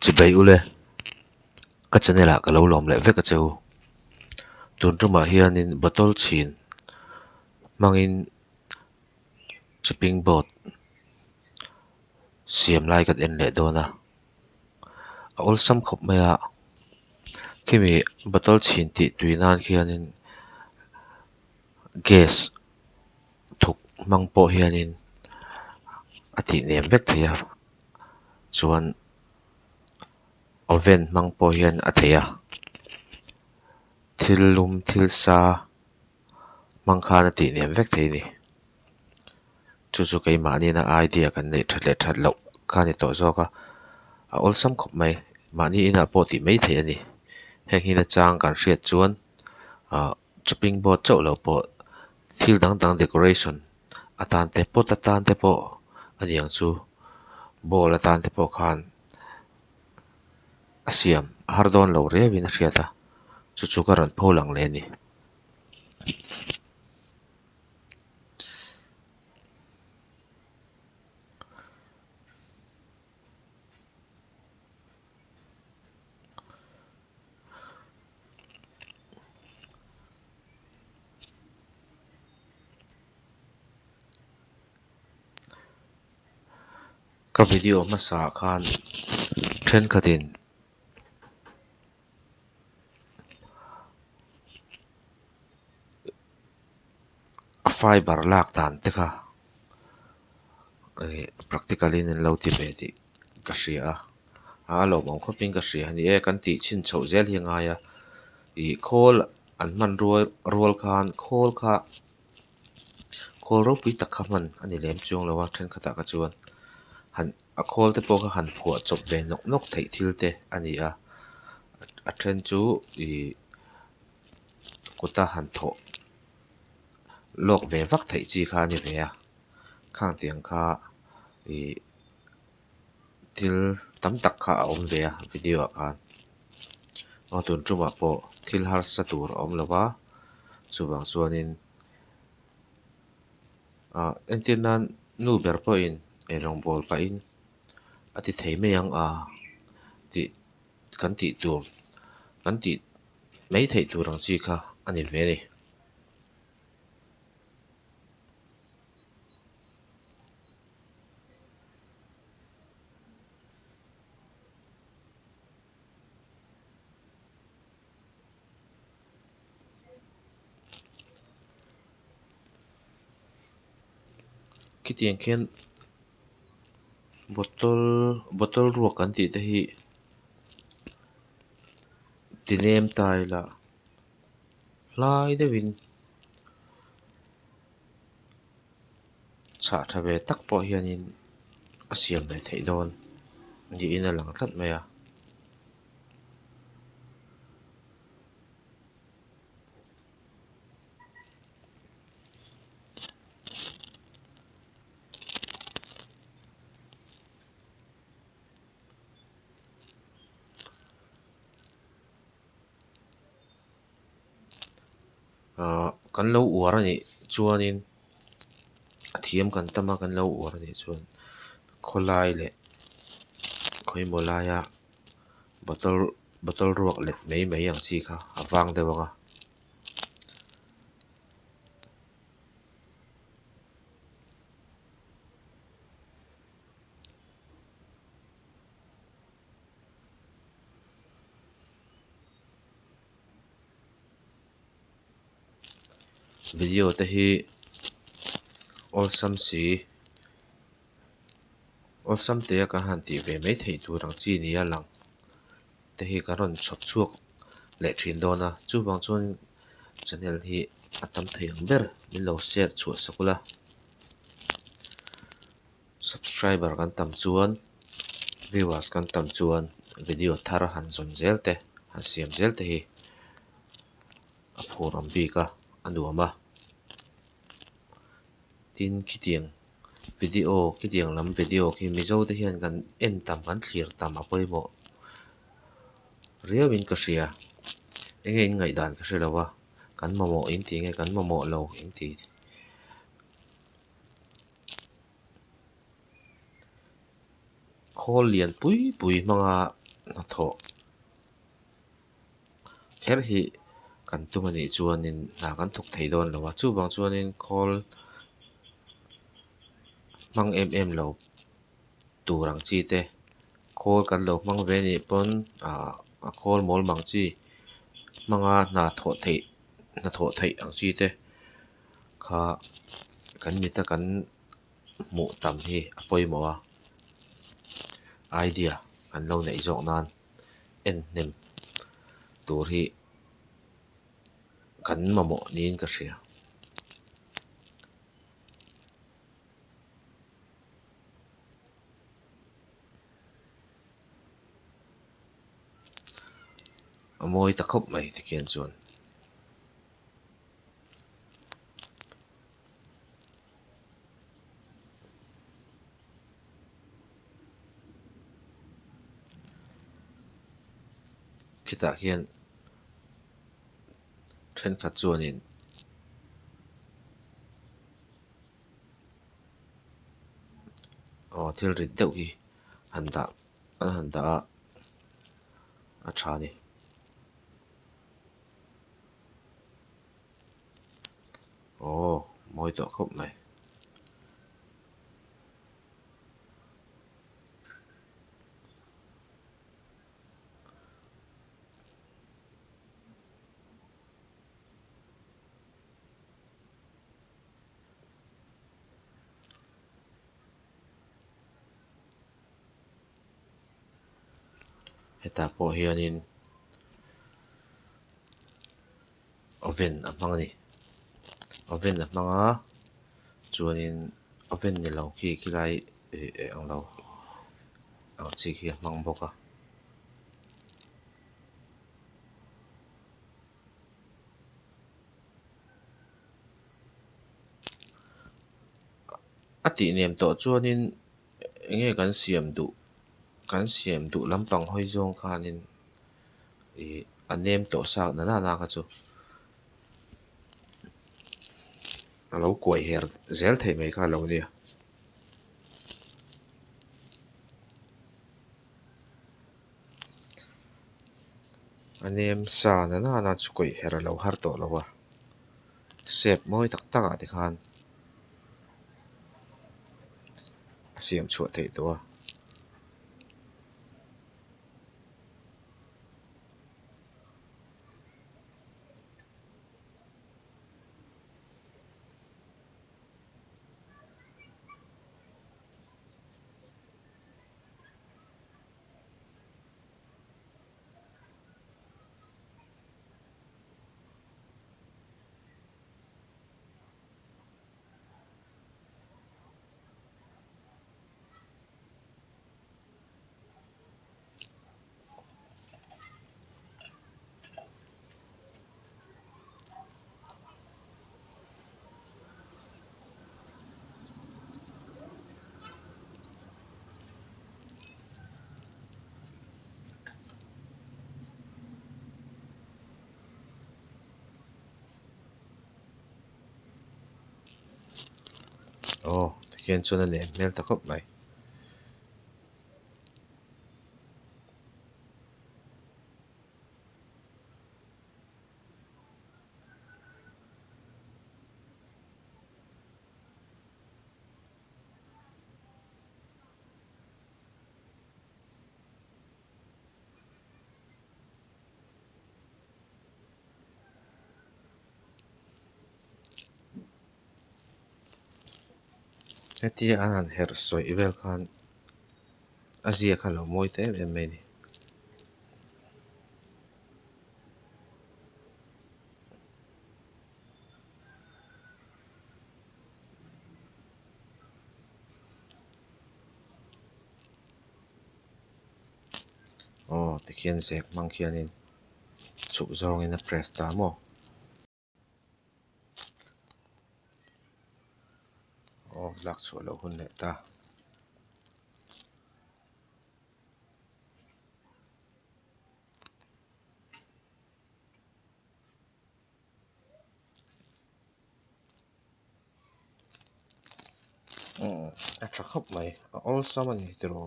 chỉ bay ule các chân là cái lâu lòm lại vết cái châu tuần trong mà hiền in bottle chin mang in shipping boat xiêm lại cái en lệ đó na all sam khop mày à khi mi bottle chin ti tùy nan hiền in gas thục mang po hiền in ati niệm vết thấy à chuan oven mang po hiền à thấy à thil lum thil sa mang khan ati niệm vết thấy nè chu cái mà ni na idea kan nei that lo khan ni to zo ka a ol sam khop mai mà ni ina po ti mai the ani heng hi na chang kan hriat chuan a chopping board chau lo po thil dang decoration atan te po tan te po aniang chu bol atan te po khan asiam hardon lo re win hriata chu ka ran pho lang le ni ka video ma sa khan trend khatin fiber lak tan te kha practically nen lo ti be ti ka hria a lo mong khoping ka hria ni e kan ti chin chho zel hi nga ya I khol an man rual khan khol kha khol ro pui tak kha man ani lem chung lo wa then khata ka chuan han a khol te po kha han phua chop ve nok thei thil te ani a then chu kuta han tho lok ve vak thei chi kha ni ve a khang tiang kha thil tam tak kha a awm ve a video a khan aw tun tuma po thil har sa tur awm lova chuwang chuanin entirnan nu ber po in enong bol pa in ati thei me yang a ti kan ti tur kan ti mấy thei turang chi kha ani ve ni ki tiang khen bottle ruak kan ti te hi ti nem tai la lai de win cha tha ve tak po hianin asiam nei thei don ni in a lang thlat mai a kan lo uar ani chuanin a thiam kan tama kan lo uar ani chuan kholai le khoimolaya bottle ruak let mấy ang chi kha awang de wanga video te hi awesome te ka han ti ve mai thei turang chi ni a lang te hi ka ron chhop chuak le thin dona chu bang chuan channel hi atam thei ang ber min lo share chu sakula subscriber kan tam chuan viewers kan tam chuan video thar han zon zel te han siam zel te hi a phuram bi ka anuama tin khitiang video khitiang lam video khi mizo te hian kan en tam kan thlir tam a poimo riawin ka hria enge ngai dan ka hrilawa kan mamo in ti nge kan mamo lo in ti khol lian pui manga na tho kher hi kan tu mani chuanin na kan thuk thei don lo wa chu bang chuanin khawl mang em lo turang chi te khawl kan lo mang ve ni pon khawl mol mang chi manga na tho thei ang chi te kha kan mi ta kan mu tam hi apoi mo a idea an lo nei jok nan en nem tur hi kan ma mo nin ka hria a mawi ta khop mai ti kian chuan khitah hian thenkhat chuanin thil rit deuh hi han dah a tha ni mawi tawh khop mai heta pawh hianin oven a hmang ni oven a hmanga chuanin oven ni lo khi khilai ang lo ang chi hi a hmang bawk a a tih nem tawh chuanin enge kan siam duh lampang hawi zawng khanin a nem tawh sak na kha chu a lo kuai her zel thei mai kha lo nia a nem sa na chu kuai her a lo har tawh lo wa sep mawi tak tak ah ti khan a siam chhuah thei tawh a tikhian chuan a nem hmel ta khop mai hetia an han her sawi vel khan a ziak a lo mawi ta em mai ni tikhian zek hmang khianin chuk zawngin a press ta maw lak chhuah lo hun leh ta a tha khop mai a ol sam ani tiro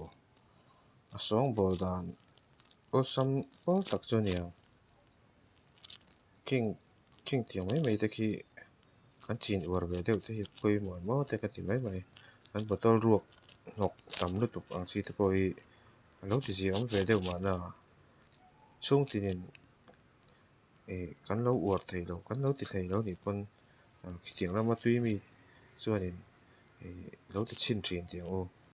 a sawng bawr dan Osam Paul tak chuan yang king tiang mai te khi kan chin uar ve deuh te hi poi mo te ka ti mai kan botol ruak nok tam lu tup ang chi te poi lo ti ji om ve deuh ma na chung tinin kan lo uar thei lo kan lo ti thei lo ni pon khi tiang lama tui mi chuanin lo ti chin thin tiang o